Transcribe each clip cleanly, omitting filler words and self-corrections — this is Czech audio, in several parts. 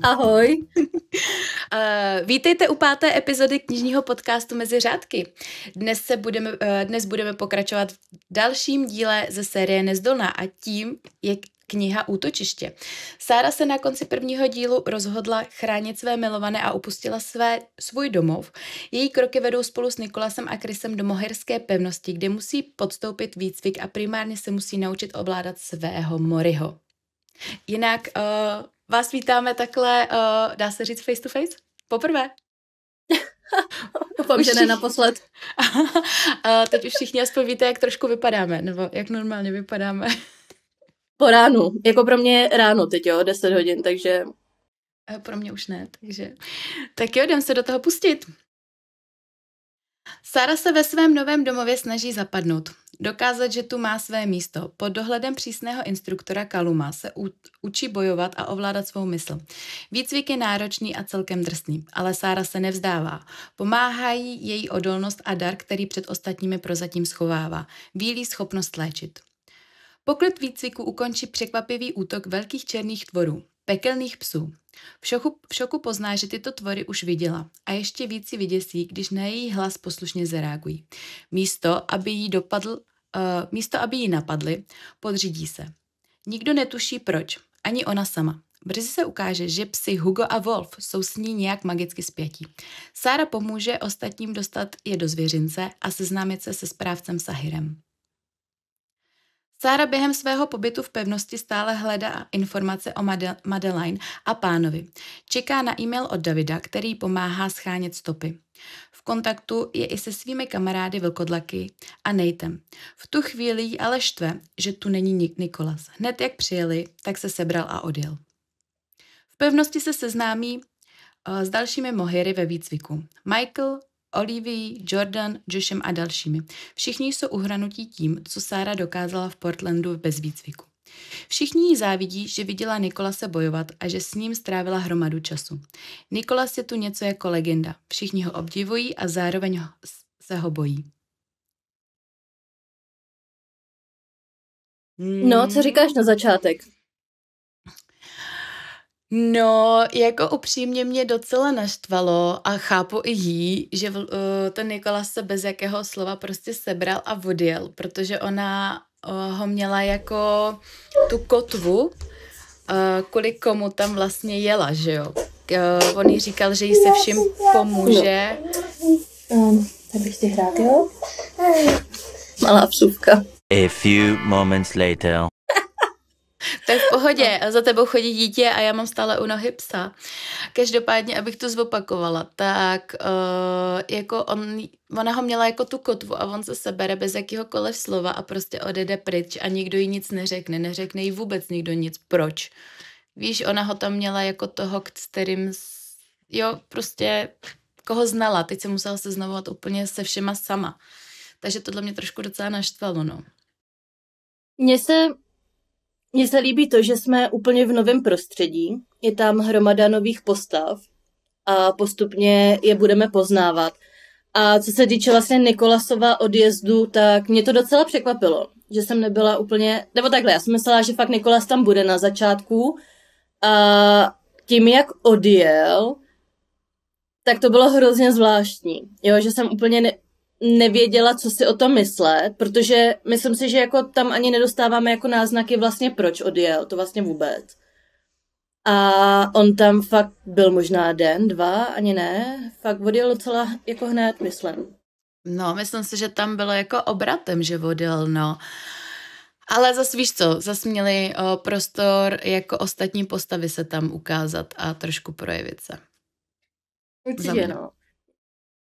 Ahoj. Vítejte u 5. epizody knižního podcastu Mezi řádky. Dnes budeme pokračovat v dalším díle ze série Nezdolná a tím je kniha Útočiště. Sára se na konci prvního dílu rozhodla chránit své milované a opustila svůj domov. Její kroky vedou spolu s Nikolasem a Chrisem do moherské pevnosti, kde musí podstoupit výcvik a primárně se musí naučit ovládat svého Moriho. Jinak vás vítáme takhle, dá se říct face to face? Poprvé? Doufám, že ne naposled. Teď už všichni aspoň víte, jak trošku vypadáme, nebo jak normálně vypadáme. Po ránu. Jako pro mě ráno teď, 10 hodin, takže... Pro mě už ne, takže... Tak jo, jdem se do toho pustit. Sára se ve svém novém domově snaží zapadnout. Dokázat, že tu má své místo. Pod dohledem přísného instruktora Kaluma se učí bojovat a ovládat svou mysl. Výcvik je náročný a celkem drsný, ale Sára se nevzdává. Pomáhají její odolnost a dar, který před ostatními prozatím schovává. Vílí schopnost léčit. Po výcviku ukončí překvapivý útok velkých černých tvorů, pekelných psů. V šoku pozná, že tyto tvory už viděla a ještě víc ji vyděsí, když na její hlas poslušně zareagují. Místo, aby ji napadli, podřídí se. Nikdo netuší proč, ani ona sama. Brzy se ukáže, že psi Hugo a Wolf jsou s ní nějak magicky spjatí. Sára pomůže ostatním dostat je do zvěřince a seznámit se správcem Sahirem. Sára během svého pobytu v pevnosti stále hledá informace o Madeline a pánovi. Čeká na e-mail od Davida, který pomáhá schánět stopy. V kontaktu je i se svými kamarády vlkodlaky a Natem. V tu chvíli jí ale štve, že tu není Nikolas. Hned jak přijeli, tak se sebral a odjel. V pevnosti se seznámí s dalšími mohyry ve výcviku. Michael, Olivia, Jordan, Joshem a dalšími. Všichni jsou uhranutí tím, co Sára dokázala v Portlandu bez výcviku. Všichni jí závidí, že viděla Nikolase bojovat a že s ním strávila hromadu času. Nikolas je tu něco jako legenda. Všichni ho obdivují a zároveň se ho bojí. No, co říkáš na začátek? No, jako upřímně mě docela naštvalo a chápu i jí, že ten Nikolas se bez jakého slova prostě sebral a odjel, protože ona ho měla jako tu kotvu, kvůli komu tam vlastně jela, že jo. On jí říkal, že jí se vším pomůže. Tak bych si hrát, jo? Malá psůvka. A few moments later. To je v pohodě, za tebou chodí dítě a já mám stále u nohy psa. Každopádně, abych to zopakovala, tak jako ona ho měla jako tu kotvu a on se sebere bez jakýhokoliv slova a prostě odjede pryč a nikdo jí nic neřekne jí vůbec nikdo nic. Proč? Víš, ona ho tam měla jako toho, s kterým, prostě koho znala, teď se musela seznamovat úplně se všema sama. Takže tohle mě trošku docela naštvalo, no. Mně se líbí to, že jsme úplně v novém prostředí, je tam hromada nových postav a postupně je budeme poznávat. A co se týče vlastně Nikolasova odjezdu, tak mě to docela překvapilo, že jsem nebyla úplně, nebo takhle, já jsem myslela, že fakt Nikolas tam bude na začátku a tím, jak odjel, tak to bylo hrozně zvláštní, že jsem úplně nevěděla, co si o tom myslet, protože myslím si, že jako tam ani nedostáváme jako náznaky vlastně proč odjel, to vlastně vůbec. A on tam fakt byl možná den, 2, ani ne, fakt odjel docela jako hned, myslím. No, myslím si, že tam bylo jako obratem, že odjel, no. Ale zas víš co, zas měli prostor jako ostatní postavy se tam ukázat a trošku projevit se. Určitě, no.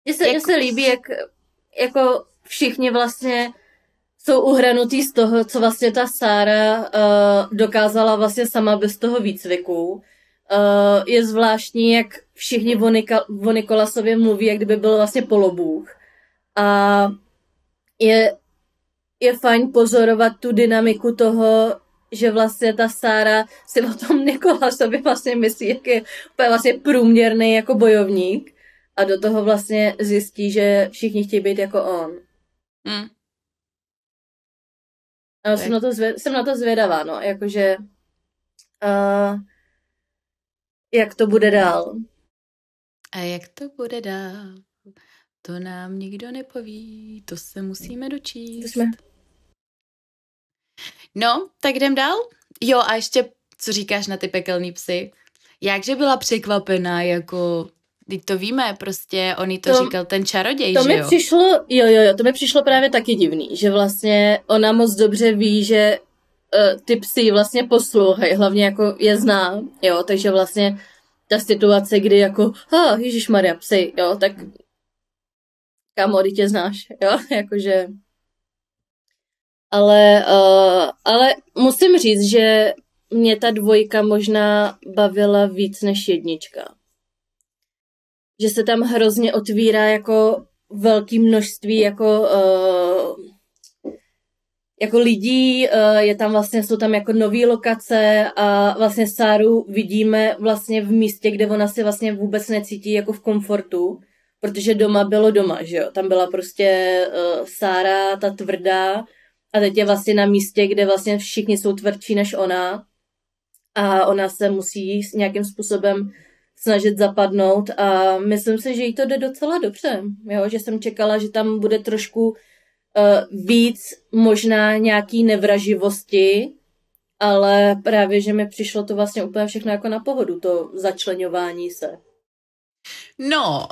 Mně se líbí, jak jako všichni vlastně jsou uhranutí z toho, co vlastně ta Sára dokázala vlastně sama bez toho výcviku. Je zvláštní, jak všichni o Nikolasově mluví, jak kdyby byl vlastně polobůh. A je fajn pozorovat tu dynamiku toho, že vlastně ta Sára si o tom Nikolasovi vlastně myslí, jak je úplně vlastně průměrný jako bojovník. A do toho vlastně zjistí, že všichni chtějí být jako on. A jsem na to zvědavá, no, jakože Jak to bude dál? A jak to bude dál? To nám nikdo nepoví, to se musíme dočíst. No, tak jdem dál. Jo, a ještě, co říkáš na ty pekelný psy? Jakže byla překvapená, jako, teď to víme, prostě on jí to říkal ten čaroděj, to že mi jo? Přišlo, to mi přišlo právě taky divný, že vlastně ona moc dobře ví, že ty psy vlastně poslouchají, hlavně jako je zná, jo, takže vlastně ta situace, kdy jako, ježišmarja, psy, jo, tak kámo, ty tě znáš, jo, jakože. Ale musím říct, že mě ta 2 možná bavila víc než 1. Že se tam hrozně otvírá jako velké množství jako lidí, jsou tam jako nový lokace a vlastně Sáru vidíme vlastně v místě, kde ona si vlastně vůbec necítí jako v komfortu, protože doma bylo doma, že jo, tam byla prostě Sára, ta tvrdá, a teď je vlastně na místě, kde vlastně všichni jsou tvrdší než ona a ona se musí nějakým způsobem snažit zapadnout a myslím si, že jí to jde docela dobře, jo? Že jsem čekala, že tam bude trošku víc možná nějaký nevraživosti, ale právě, že mi přišlo to vlastně úplně všechno jako na pohodu, to začleňování se. No,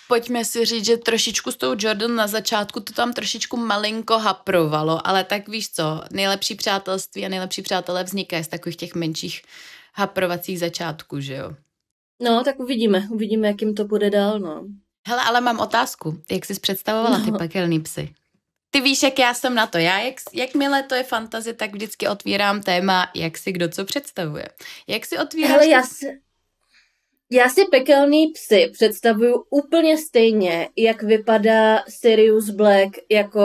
pojďme si říct, že trošičku s tou Jordan na začátku to tam trošičku malinko haprovalo, ale tak víš co, nejlepší přátelství a nejlepší přátelé vznikají z takových těch menších haprovacích začátků, že jo? No, tak uvidíme, jak jim to bude dál, no. Hele, ale mám otázku, jak jsi představovala ty pekelný psy? Ty víš, jak já jsem na to. Jakmile to je fantazie, tak vždycky otvírám téma, jak si kdo co představuje. Jak si otvíráš? Hele, já si pekelný psy představuju úplně stejně, jak vypadá Sirius Black jako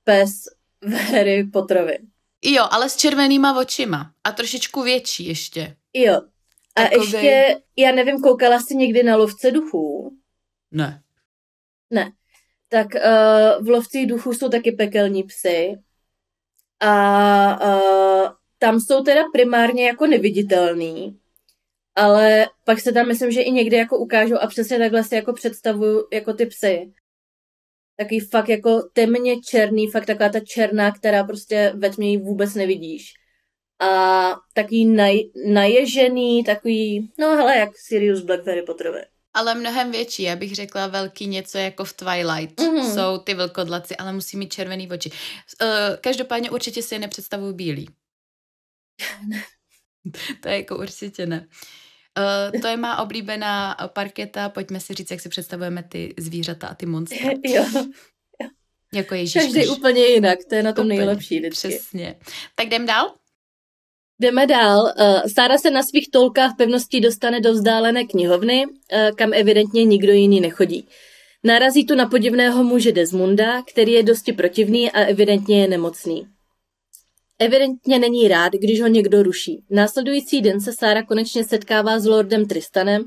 pes v Harry Potterovi. Jo, ale s červenýma očima a trošičku větší ještě. Jo. A ještě, já nevím, koukala jsi někdy na Lovce duchů? Ne. Tak v Lovcích duchů jsou taky pekelní psy a tam jsou teda primárně jako neviditelný, ale pak se tam myslím, že i někdy jako ukážou a přesně takhle si jako představuju jako ty psy. Takový fakt jako temně černý, fakt taková ta černá, která prostě ve tmě ji vůbec nevidíš. A takový naježený, takový, no hele, jak Sirius Black v Harry Potterovi. Ale mnohem větší, já bych řekla velký něco jako v Twilight. Mm-hmm. Jsou ty vlkodlaci, ale musí mít červený oči. Každopádně určitě si je nepředstavuju bílý. To je jako určitě ne. To je má oblíbená parketa, pojďme si říct, jak si představujeme ty zvířata a ty monstra. Jo. Jako Ježíš. Každý úplně jinak, to je na tom nejlepší vždycky. Přesně. Tak jdem dál? Jdeme dál. Sára se na svých toulkách pevností dostane do vzdálené knihovny, kam evidentně nikdo jiný nechodí. Narazí tu na podivného muže Desmonda, který je dosti protivný a evidentně je nemocný. Evidentně není rád, když ho někdo ruší. Následující den se Sára konečně setkává s lordem Tristanem,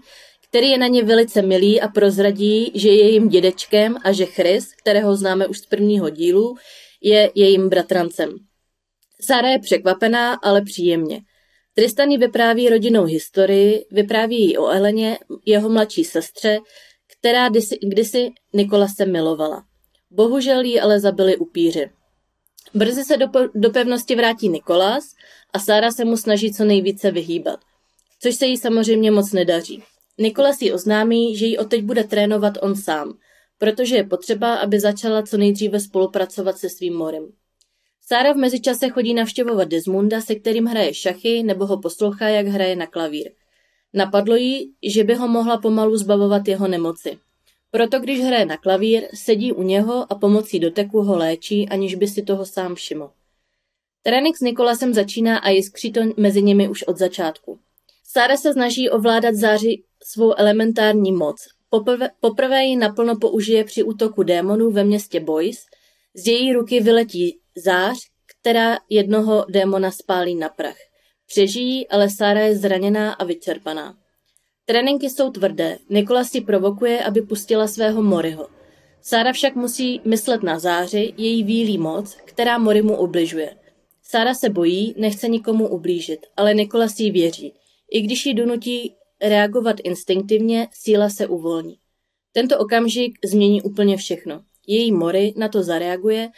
který je na ně velice milý a prozradí, že je jejím dědečkem a že Chris, kterého známe už z prvního dílu, je jejím bratrancem. Sára je překvapená, ale příjemně. Tristan jí vypráví rodinnou historii, vypráví jí o Eleně, jeho mladší sestře, která kdysi Nikolase milovala. Bohužel jí ale zabili upíři. Brzy se do pevnosti vrátí Nikolas a Sára se mu snaží co nejvíce vyhýbat, což se jí samozřejmě moc nedaří. Nikolas jí oznámí, že jí odteď bude trénovat on sám, protože je potřeba, aby začala co nejdříve spolupracovat se svým Morim. Sára v mezičase chodí navštěvovat Desmonda, se kterým hraje šachy nebo ho poslouchá, jak hraje na klavír. Napadlo jí, že by ho mohla pomalu zbavovat jeho nemoci. Proto když hraje na klavír, sedí u něho a pomocí doteku ho léčí, aniž by si toho sám všiml. Trénink s Nikolasem začíná a jiskří to mezi nimi už od začátku. Sára se snaží ovládat záři svou elementární moc. Poprvé ji naplno použije při útoku démonů ve městě Bois. Z její ruky vyletí zář, která jednoho démona spálí na prach. Přežijí, ale Sára je zraněná a vyčerpaná. Tréninky jsou tvrdé. Nikolas ji provokuje, aby pustila svého Moriho. Sára však musí myslet na záři, její vílí moc, která Morimu ubližuje. Sára se bojí, nechce nikomu ublížit, ale Nikolas jí věří. I když ji donutí reagovat instinktivně, síla se uvolní. Tento okamžik změní úplně všechno. Její Mori na to zareaguje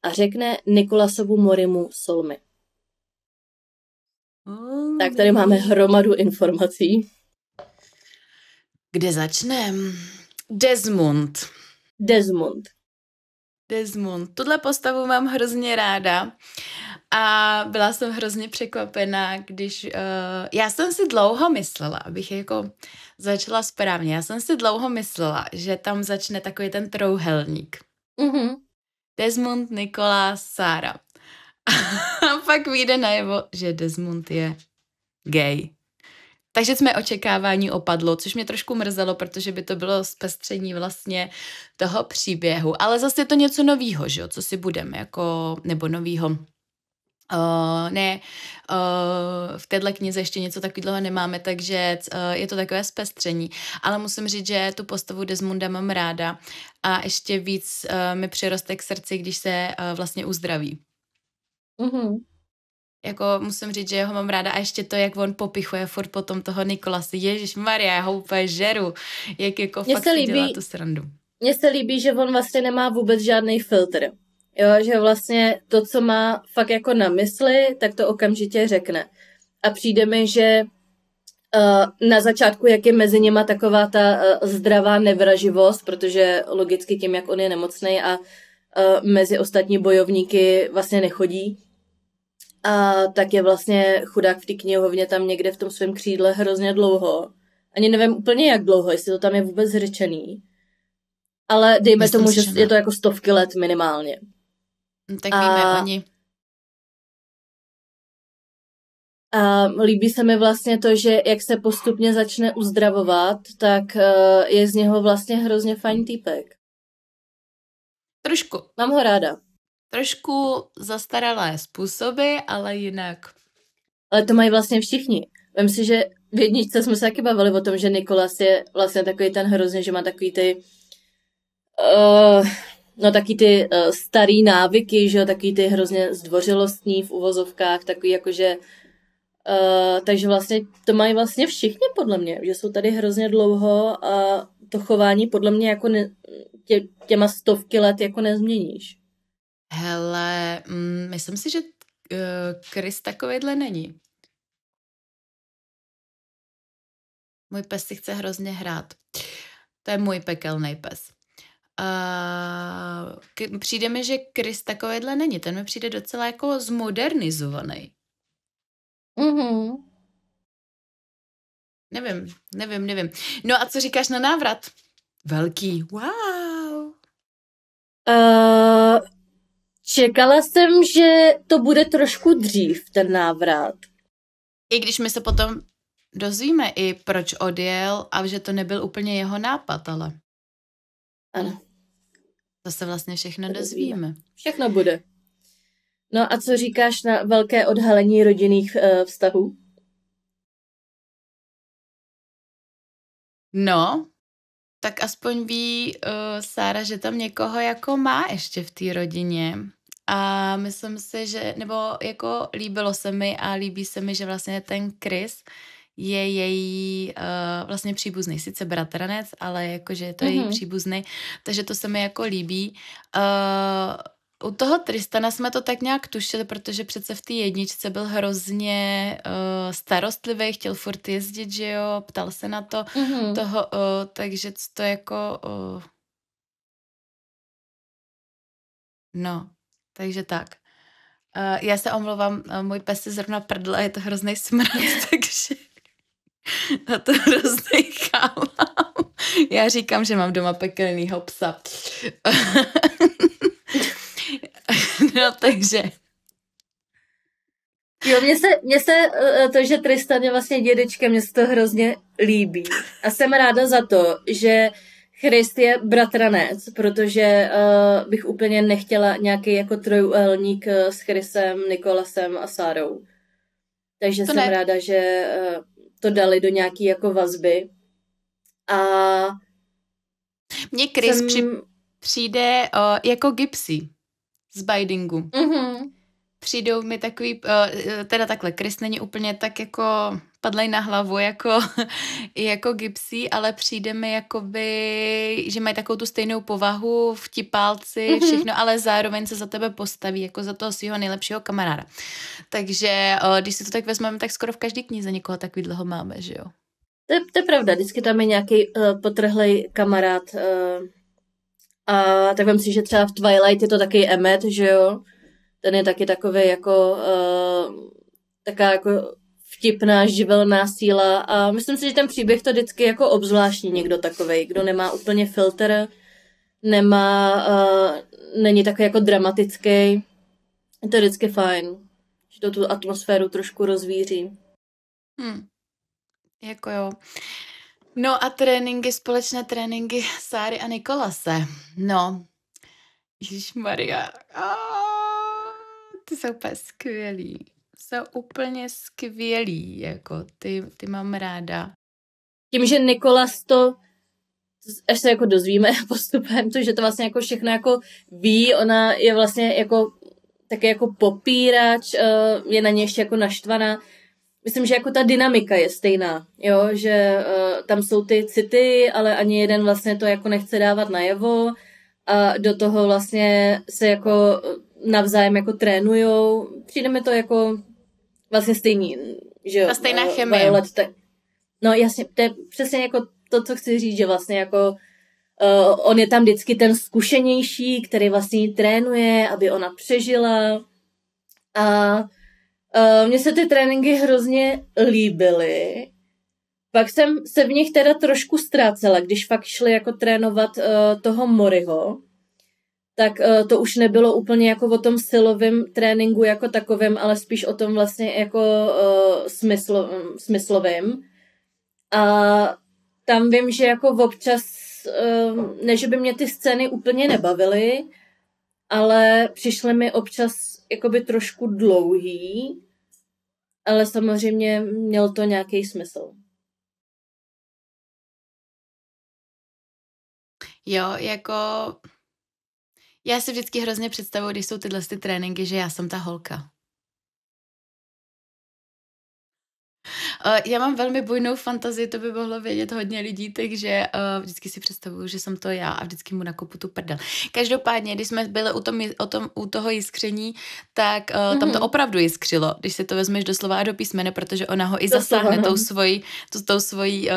a řekne Nikolasovu Morimu Solmy. Tak tady máme hromadu informací. Kde začnem? Desmond. Tuhle postavu mám hrozně ráda a byla jsem hrozně překvapená, když... já jsem si dlouho myslela, abych jako začala správně, já jsem si dlouho myslela, že tam začne takový ten trouhelník. Mhm. Desmond, Nicholas, Sarah. A pak vyjde najevo, že Desmond je gay. Takže jsme očekávání opadlo, což mě trošku mrzelo, protože by to bylo zpestření vlastně toho příběhu. Ale zase je to něco novýho, že jo, co si budeme, jako, nebo novýho. V téhle knize ještě něco takového nemáme, takže je to takové zpestření. Ale musím říct, že tu postavu Desmonda mám ráda a ještě víc mi přiroste k srdci, když se vlastně uzdraví. Mhm. Jako musím říct, že ho mám ráda a ještě to, jak on popichuje furt potom toho Nikolase. Ježišmarja, já ho úplně žeru. Jak jako fakt si dělá tu srandu. Mně se líbí, že on vlastně nemá vůbec žádný filtr. Jo, že vlastně to, co má fakt jako na mysli, tak to okamžitě řekne. A přijde mi, že na začátku, jak je mezi nima taková ta zdravá nevraživost, protože logicky tím, jak on je nemocnej a mezi ostatní bojovníky vlastně nechodí, a tak je vlastně chudák v té knihovně tam někde v tom svém křídle hrozně dlouho. Ani nevím úplně jak dlouho, jestli to tam je vůbec řečený. Ale dejme tomu, že je to jako 100 let minimálně. Tak víme oni. A líbí se mi vlastně to, že jak se postupně začne uzdravovat, tak je z něho vlastně hrozně fajn týpek. Trošku. Mám ho ráda. Trošku zastaralé způsoby, ale jinak. Ale to mají vlastně všichni. Vem si, že v jedničce jsme se taky bavili o tom, že Nikolas je vlastně takový ten hrozně, že má takový ty taky ty starý návyky, že jo, takový ty hrozně zdvořilostní v uvozovkách, takový jakože takže vlastně to mají vlastně všichni podle mě, že jsou tady hrozně dlouho a to chování podle mě jako těma 100 let jako nezměníš. Hele, myslím si, že Chris takovejhle není. Můj pes si chce hrozně hrát. To je můj pekelný pes. Přijde mi, že Chris takovejhle není. Ten mi přijde docela jako zmodernizovaný. Mhm. Nevím. No a co říkáš na návrat? Velký. Wow. Čekala jsem, že to bude trošku dřív, ten návrat. I když my se potom dozvíme i proč odjel a že to nebyl úplně jeho nápad, ale... Ano. To se vlastně všechno dozvíme. Všechno bude. No a co říkáš na velké odhalení rodinných vztahů? No, tak aspoň ví Sára, že tam někoho jako má ještě v té rodině. A myslím si, že, nebo jako líbilo se mi a líbí se mi, že vlastně ten Chris je její vlastně příbuzný, sice bratranec, ale jakože to je její příbuzný, takže to se mi jako líbí. U toho Tristana jsme to tak nějak tušili, protože přece v té jedničce byl hrozně starostlivý, chtěl furt jezdit, že jo, ptal se na to, takže to jako... No, takže tak. Já se omlouvám, můj pes si zrovna prdl a je to hrozný smrad, takže na to hrozný chávám. Já říkám, že mám doma pekelnýho psa. No, takže... Jo, mně se to, že Tristan je vlastně dědečkem, mně se to hrozně líbí. A jsem ráda za to, že Christ je bratranec, protože bych úplně nechtěla nějaký jako trojuhelník s Chrisem, Nikolasem a Sárou. Takže to jsem ráda, že to dali do nějaký jako vazby. A mně Chris přijde jako Gypsy z Bidingu. přijdou mi takový, teda takhle, Chris není úplně tak jako padlej na hlavu jako Gypsy, ale přijde mi jakoby, že mají takovou tu stejnou povahu, vtipálci, všechno, ale zároveň se za tebe postaví, jako za toho svého nejlepšího kamaráda. Takže když si to tak vezmeme, tak skoro v každé knize někoho takovýhleho máme, že jo? To je pravda, vždycky tam je nějaký potrhlej kamarád. A tak vem si, že třeba v Twilight je to taky Emmet, že jo? Ten je taky takový jako taká jako vtipná, živelná síla a myslím si, že ten příběh to vždycky jako obzvláštní někdo takovej, kdo nemá úplně filtr, není takový jako dramatický. Je to vždycky fajn, že to tu atmosféru trošku rozvíří. Jako jo. No a společné tréninky Sáry a Nikolase. No, ježišmarja. Ty jsou úplně skvělý. Jsou úplně skvělý, jako ty mám ráda. Tím, že Nikolas to, až se jako dozvíme postupem, to, že to vlastně jako všechno jako ví, ona je vlastně jako taky jako popírač, je na ně ještě jako naštvaná. Myslím, že jako ta dynamika je stejná, jo, že tam jsou ty city, ale ani jeden vlastně to jako nechce dávat najevo a do toho vlastně se jako navzájem jako trénujou. Přijde mi to jako vlastně stejný, že jo. Ta stejná chemie. Violet, no jasně, to je přesně jako to, co chci říct, že vlastně jako on je tam vždycky ten zkušenější, který vlastně ji trénuje, aby ona přežila a mně se ty tréninky hrozně líbily. Pak jsem se v nich teda trošku ztrácela, když fakt šli jako trénovat toho Moriho, tak to už nebylo úplně jako o tom silovém tréninku jako takovém, ale spíš o tom vlastně jako smyslovém. A tam vím, že jako občas, ne, že by mě ty scény úplně nebavily, ale přišly mi občas jakoby trošku dlouhý, ale samozřejmě měl to nějaký smysl. Jo, jako já si vždycky hrozně představuji, když jsou tyhle tréninky, že já jsem ta holka. Já mám velmi bujnou fantazii, to by mohlo vědět hodně lidí, takže vždycky si představuju, že jsem to já a vždycky mu nakopu tu prdel. Každopádně, když jsme byli u toho jiskření, tak tam to opravdu jiskřilo, když si to vezmeš doslova a do písmene, protože ona ho i zasáhne tou svojí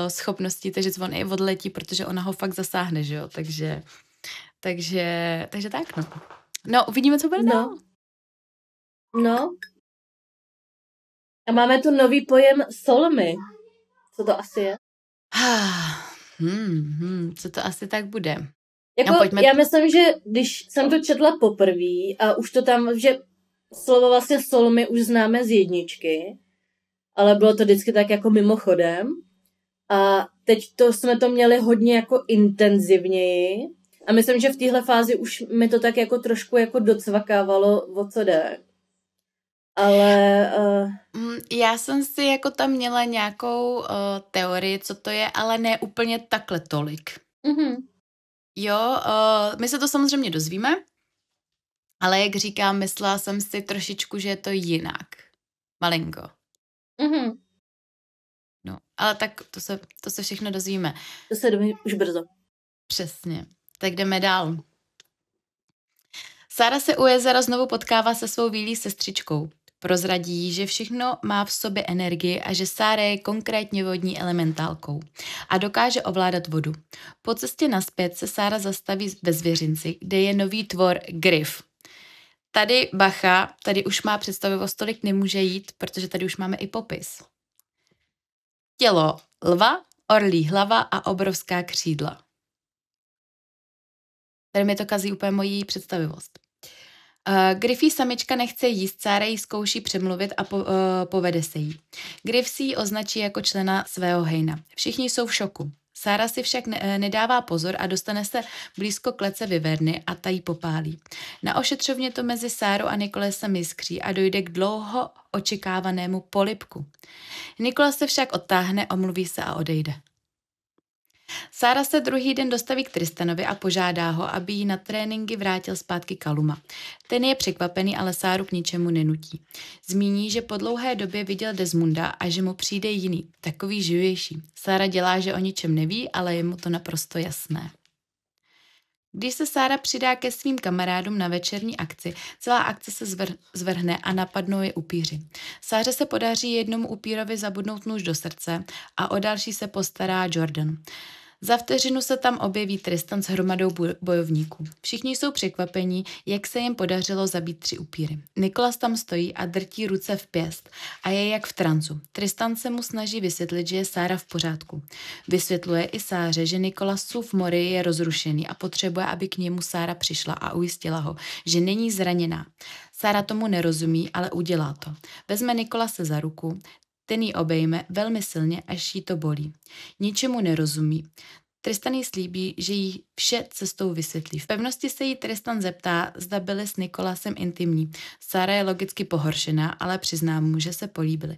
schopností, takže on i odletí, protože ona ho fakt zasáhne, že jo, takže tak, no. No, uvidíme, co bude dál. No. A máme tu nový pojem solmy. Co to asi je? Co to asi tak bude? Jako, já myslím, že když jsem to četla poprvé a už to tam, že slovo vlastně solmy už známe z jedničky, ale bylo to vždycky tak jako mimochodem. A teď jsme to měli hodně jako intenzivněji. A myslím, že v téhle fázi už mi to tak jako trošku jako docvakávalo, o co jde. Ale já jsem si jako tam měla nějakou teorii, co to je, ale ne úplně takhle tolik. Jo, my se to samozřejmě dozvíme, ale jak říkám, myslela jsem si trošičku, že je to jinak. Malinko. No, ale tak to se všechno dozvíme. To se dozvíme už brzo. Přesně. Tak jdeme dál. Sára se u jezera znovu potkává se svou výlí sestřičkou. Prozradí, že všechno má v sobě energii a že Sára je konkrétně vodní elementálkou a dokáže ovládat vodu. Po cestě nazpět se Sára zastaví ve zvěřinci, kde je nový tvor Griff. Tady bacha, tady už má představivost, tolik nemůže jít, protože tady už máme i popis. Tělo lva, orlí hlava a obrovská křídla. Tady mi to kazí úplně mojí představivost. Griffy samička nechce jíst, Sára jí zkouší přemluvit a povede se jí. Griff si ji označí jako člena svého hejna. Všichni jsou v šoku. Sára si však nedává pozor a dostane se blízko klece Vyverny a ta jí popálí. Na ošetřovně to mezi Sárou a Nikolesem jiskří a dojde k dlouho očekávanému polibku. Nikolas se však odtáhne, omluví se a odejde. Sára se druhý den dostaví k Tristanovi a požádá ho, aby jí na tréninky vrátil zpátky Kaluma. Ten je překvapený, ale Sáru k ničemu nenutí. Zmíní, že po dlouhé době viděl Desmunda a že mu přijde jiný, takový živější. Sára dělá, že o ničem neví, ale je mu to naprosto jasné. Když se Sára přidá ke svým kamarádům na večerní akci, celá akce se zvrhne a napadnou je upíři. Sáře se podaří jednomu upírovi zabudnout nůž do srdce a o další se postará Jordan. Za vteřinu se tam objeví Tristan s hromadou bojovníků. Všichni jsou překvapení, jak se jim podařilo zabít 3 upíry. Nicholas tam stojí a drtí ruce v pěst a je jak v trancu. Tristan se mu snaží vysvětlit, že je Sára v pořádku. Vysvětluje i Sáře, že Nicholasův mori je rozrušený a potřebuje, aby k němu Sára přišla a ujistila ho, že není zraněná. Sára tomu nerozumí, ale udělá to. Vezme Nicholase za ruku, ten ji obejme velmi silně, až jí to bolí. Ničemu nerozumí. Tristan jí slíbí, že jí vše cestou vysvětlí. V pevnosti se jí Tristan zeptá, zda byly s Nicholasem intimní. Sára je logicky pohoršená, ale přizná mu, že se políbili.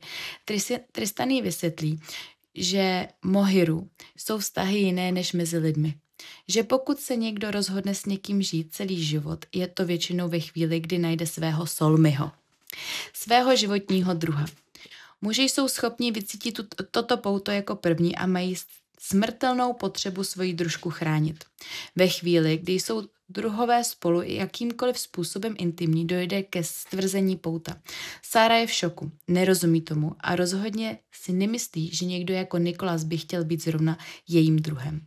Tristan jí vysvětlí, že Mohiru jsou vztahy jiné než mezi lidmi. Že pokud se někdo rozhodne s někým žít celý život, je to většinou ve chvíli, kdy najde svého solmiho, svého životního druha. Muži jsou schopni vycítit toto pouto jako první a mají smrtelnou potřebu svoji družku chránit. Ve chvíli, kdy jsou druhové spolu jakýmkoliv způsobem intimní, dojde ke stvrzení pouta. Sára je v šoku, nerozumí tomu a rozhodně si nemyslí, že někdo jako Nicholas by chtěl být zrovna jejím druhem.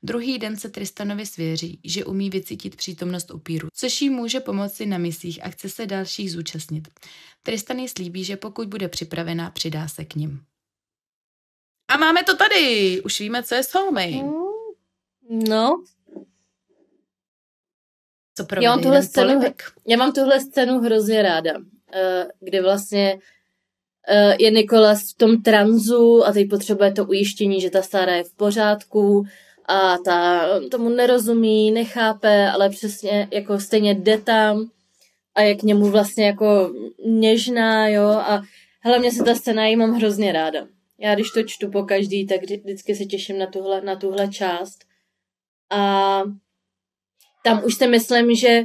Druhý den se Tristanovi svěří, že umí vycítit přítomnost upíru, což jí může pomoci na misích a chce se dalších zúčastnit. Tristan jí slíbí, že pokud bude připravená, přidá se k nim. A máme to tady! Už víme, co je soulmate. No. Co pro já mám tuhle scénu hrozně ráda, kdy vlastně je Nicholas v tom tranzu a teď potřebuje to ujištění, že ta Sára je v pořádku a ta tomu nerozumí, nechápe, ale přesně jako stejně jde tam a je k němu vlastně jako něžná, jo, a hlavně se ta scéna jí mám hrozně ráda. Já když to čtu po každý, tak vždycky se těším na tuhle část. A tam už si myslím, že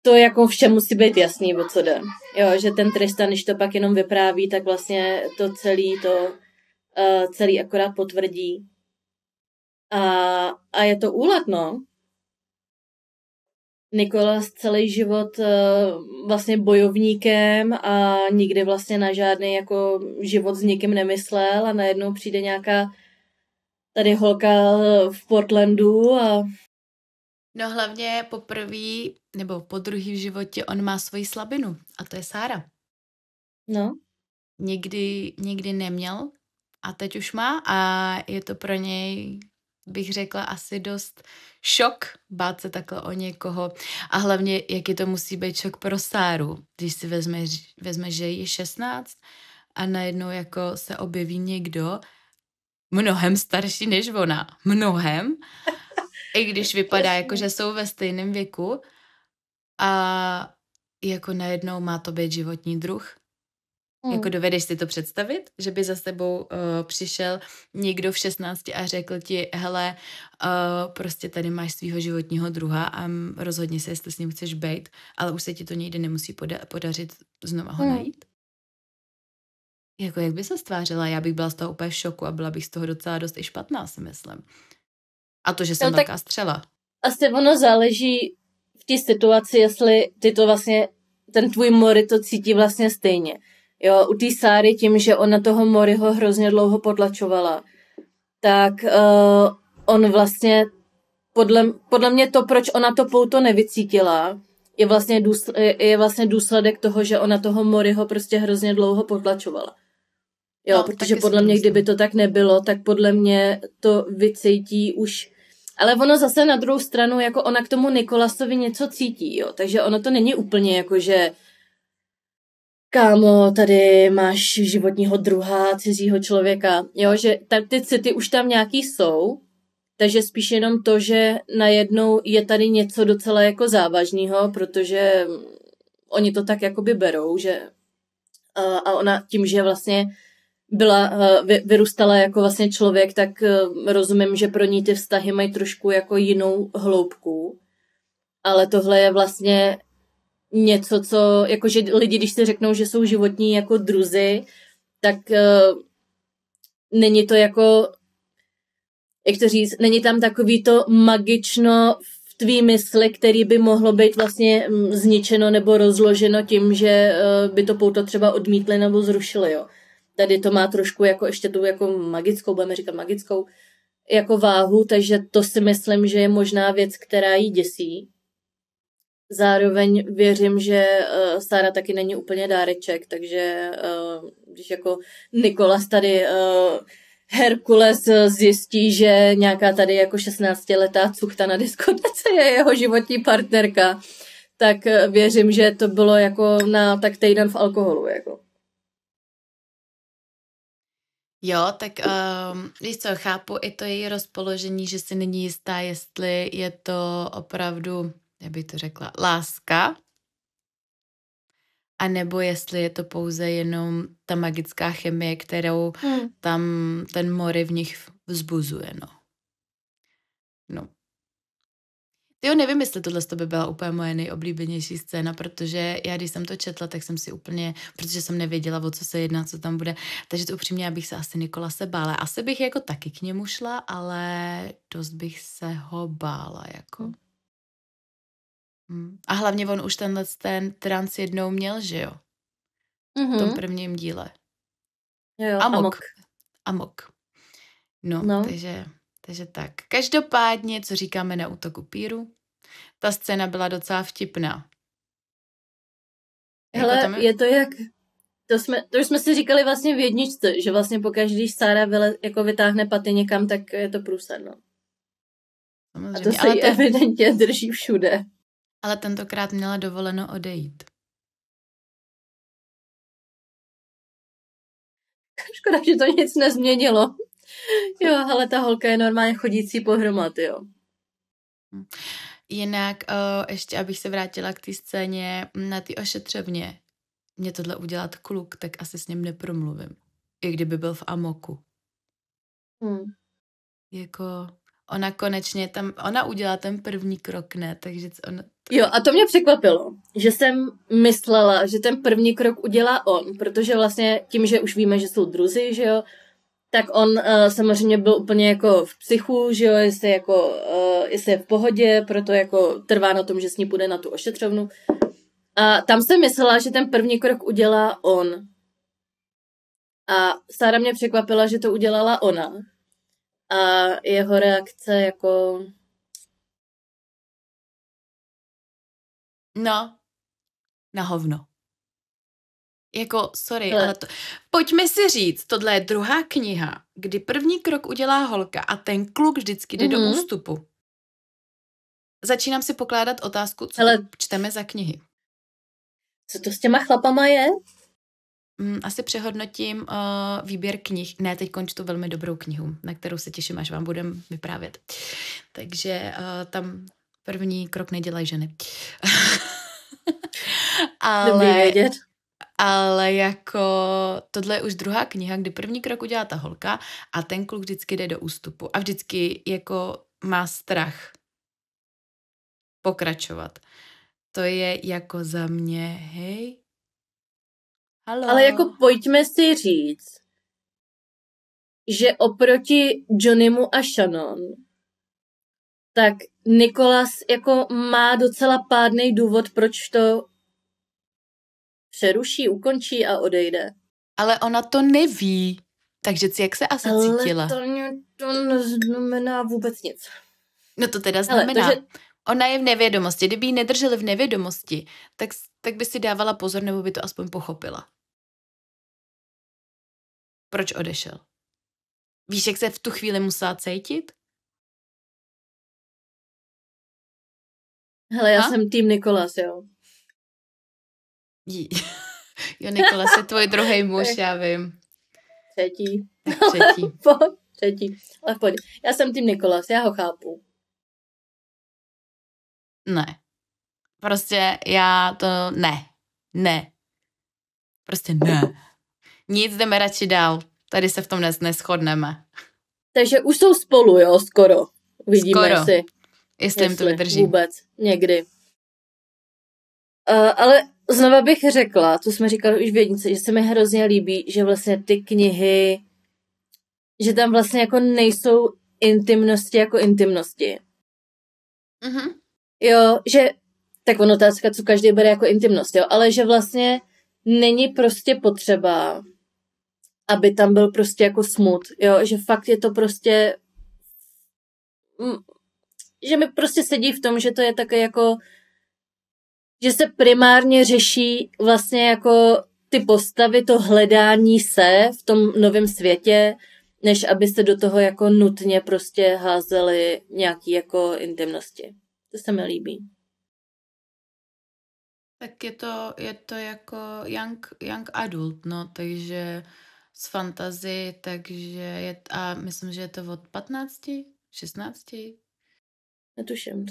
to jako vše musí být jasný, o co jde. Jo, že ten Tristan, když to pak jenom vypráví, tak vlastně to celý akorát potvrdí. A je to úlet, no. Nicholas celý život vlastně bojovníkem a nikdy vlastně na žádný jako život s nikým nemyslel a najednou přijde nějaká tady holka v Portlandu a... No hlavně poprvé nebo po druhý v životě on má svoji slabinu a to je Sára. No. Nikdy neměl a teď už má a je to pro něj, bych řekla, asi dost šok bát se takhle o někoho a hlavně, jaký to musí být šok pro Sáru, když si vezme, že je 16 a najednou jako se objeví někdo mnohem starší než ona. Mnohem. I když vypadá jako, že jsou ve stejném věku a jako najednou má to být životní druh. Jako dovedeš si to představit, že by za sebou přišel někdo v 16 a řekl ti, hele, prostě tady máš svýho životního druha a rozhodni se, jestli s ním chceš bejt, ale už se ti to nikdy nemusí podařit znova ho najít. Jako jak by se stvářila? Já bych byla z toho úplně v šoku a byla bych z toho docela dost i špatná, si myslím. A to, že jsem taká střela. Asi ono záleží v té situaci, jestli ty to vlastně, ten tvůj Mori to cítí vlastně stejně. Jo, u té Sáry tím, že ona toho Moriho hrozně dlouho potlačovala, tak on vlastně, podle mě to, proč ona to pouto nevycítila, je vlastně důsledek toho, že ona toho Moriho prostě hrozně dlouho potlačovala. Jo, no, protože podle mě, kdyby to tak nebylo, tak podle mě to vycítí už. Ale ono zase na druhou stranu, jako ona k tomu Nicholasovi něco cítí, jo. Takže ono to není úplně jako, že kámo, tady máš životního druha, cizího člověka, jo, že ty city už tam nějaký jsou, takže spíš jenom to, že najednou je tady něco docela jako závažného, protože oni to tak jakoby berou, že a ona tím, že vlastně vyrůstala jako vlastně člověk, tak rozumím, že pro ní ty vztahy mají trošku jako jinou hloubku. Ale tohle je vlastně něco, co, jakože lidi, když si řeknou, že jsou životní jako druzy, tak není to jako, jak to říct, není tam takový to magično v tvý mysli, který by mohlo být vlastně zničeno nebo rozloženo tím, že by to pouto třeba odmítli nebo zrušili, jo. Tady to má trošku jako ještě tu jako magickou, budeme říkat magickou, jako váhu, takže to si myslím, že je možná věc, která jí děsí. Zároveň věřím, že Sára taky není úplně dáreček, takže když jako Nikolas tady Herkules zjistí, že nějaká tady jako 16letá cuchta na diskotece je jeho životní partnerka, tak věřím, že to bylo jako na tak týden v alkoholu. Jako. Jo, tak víš co, chápu i to její rozpoložení, že si není jistá, jestli je to opravdu, jak bych to řekla, láska, a nebo jestli je to pouze jenom ta magická chemie, kterou tam ten Mori v nich vzbuzuje, no. Jo, nevím, jestli tohle by byla úplně moje nejoblíbenější scéna, protože já, když jsem to četla, tak jsem si úplně, protože jsem nevěděla, o co se jedná, co tam bude, takže to upřímně, já bych se asi Nikolase bála. Asi bych jako taky k němu šla, ale dost bych se ho bála, jako. A hlavně on už ten trans jednou měl, že jo? V tom prvním díle. Jo, Amok. No. Takže tak. Každopádně, co říkáme na útok upíru? Ta scéna byla docela vtipná. Hele, jako je to jak... To už jsme si říkali vlastně v jedničce, že vlastně pokaždé, když Sára jako vytáhne paty někam, tak je to průser, no. Samozřejmě. A to se jí evidentně drží všude. Ale tentokrát měla dovoleno odejít. Škoda, že to nic nezměnilo. Jo, ale ta holka je normálně chodící pohromat, jo. Jinak, ještě abych se vrátila k té scéně na té ošetřovně. Mě tohle udělat kluk, tak asi s ním nepromluvím. I kdyby byl v amoku. Jako, ona konečně tam, ona udělá ten první krok, ne? Takže ona... Jo, a to mě překvapilo, že jsem myslela, že ten první krok udělá on, protože vlastně tím, že už víme, že jsou druzi, že jo, tak on samozřejmě byl úplně jako v psychu, že jo, jestli je v pohodě, proto jako trvá na tom, že s ní půjde na tu ošetřovnu. A tam jsem myslela, že ten první krok udělá on. A Sára mě překvapila, že to udělala ona. A jeho reakce jako... No, na hovno. Jako, sorry, ale to... Pojďme si říct, tohle je druhá kniha, kdy první krok udělá holka a ten kluk vždycky jde do ústupu. Začínám si pokládat otázku, co čteme za knihy. Co to s těma chlapama je? Asi přehodnotím výběr knih. Ne, teď čtu velmi dobrou knihu, na kterou se těším, až vám budem vyprávět. Takže tam první krok nedělají ženy. Ale jako tohle je už druhá kniha, kdy první krok udělá ta holka a ten kluk vždycky jde do ústupu a vždycky jako má strach pokračovat. To je jako za mě, hej. Halo. Ale jako pojďme si říct, že oproti Johnnymu a Shannon, tak Nikolas jako má docela pádnej důvod, proč to přeruší, ukončí a odejde. Ale ona to neví. Takže jak se asi cítila? Ale to neznamená vůbec nic. No to teda znamená, ona je v nevědomosti. Kdyby ji nedrželi v nevědomosti, tak by si dávala pozor, nebo by to aspoň pochopila. Proč odešel? Víš, jak se v tu chvíli musela cítit? Hele, já jsem tým Nikolas, jo. Jo, Nikolas je tvůj druhý muž, já vím. Třetí. Třetí. Ale pojď. Já jsem tým Nikolas, já ho chápu. Ne. Prostě já to ne. Prostě ne. Nic, jdeme radši dál. Tady se v tom neshodneme. Takže už jsou spolu, jo, skoro. Uvidíme, Skoro. Jestli jim to vydrží. Vůbec, někdy. Ale znova bych řekla, co jsme říkali už v jednice, že se mi hrozně líbí, že vlastně ty knihy, že tam vlastně jako nejsou intimnosti jako intimnosti. Mhm. Jo, že, tak ono otázka, co každý bere jako intimnost, jo, ale že vlastně není prostě potřeba, aby tam byl prostě jako smut, jo, že fakt je to prostě, že mi prostě sedí v tom, že to je také jako, že se primárně řeší vlastně jako ty postavy, to hledání se v tom novém světě, než aby se do toho jako nutně prostě házely nějaký jako intimnosti. To se mi líbí. Tak je to jako young adult, no, takže z fantasy, takže a myslím, že je to od 15, 16? Netuším,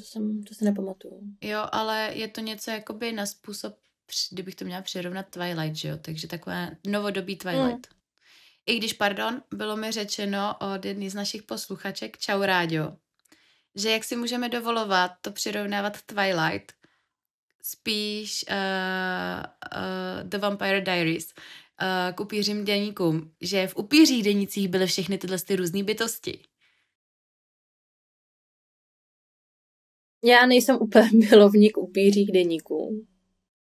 to si nepamatuju. Jo, ale je to něco jakoby na způsob, kdybych to měla přirovnat Twilight, že jo, takže takové novodobí Twilight. I když, bylo mi řečeno od jedné z našich posluchaček, čau Ráďo, že jak si můžeme dovolovat to přirovnávat Twilight, spíš The Vampire Diaries, k upířím deníkům, že v upířích denících byly všechny tyhle ty různý bytosti. Já nejsem úplně milovník upířích deníků.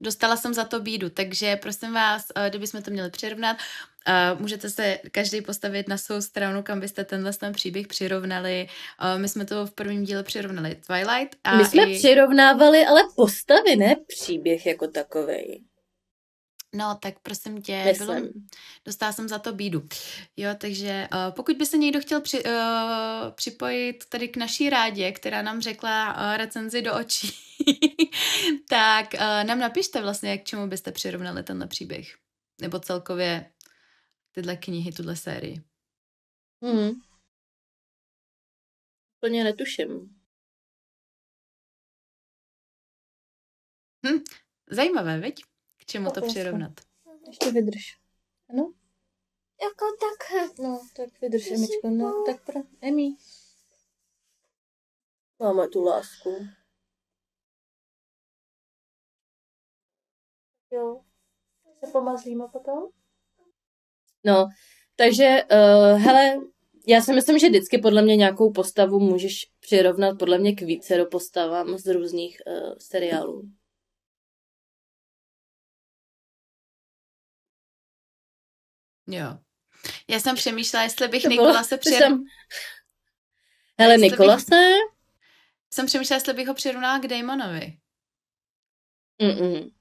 Dostala jsem za to bídu, takže prosím vás, kdybychom to měli přirovnat, můžete se každý postavit na svou stranu, kam byste ten příběh přirovnali. My jsme to v prvním díle přirovnali Twilight. My jsme přirovnávali ale postavy, ne příběh jako takovej. No, tak prosím tě, dostala jsem za to bídu. Jo, takže pokud by se někdo chtěl připojit tady k naší Rádě, která nám řekla recenzi do očí, tak nám napište vlastně, k čemu byste přirovnali tenhle příběh. Nebo celkově tyhle knihy, tuhle sérii. Úplně netuším. Zajímavé, viď? K čemu to přirovnat? Ještě vydrž. Ano? Jako tak, no, tak vydrž, Emičko, no, tak pro Emi. Máme tu lásku. Jo. Se pomazlíme potom? No, takže, hele, já si myslím, že vždycky podle mě nějakou postavu můžeš přirovnat podle mě k vícero postavám z různých seriálů. Jo. Já jsem přemýšlela, jestli bych Nikolase Hele, Nikolase? Jsem přemýšlela, jestli bych ho přirovnala k Damonovi. Mm-mm.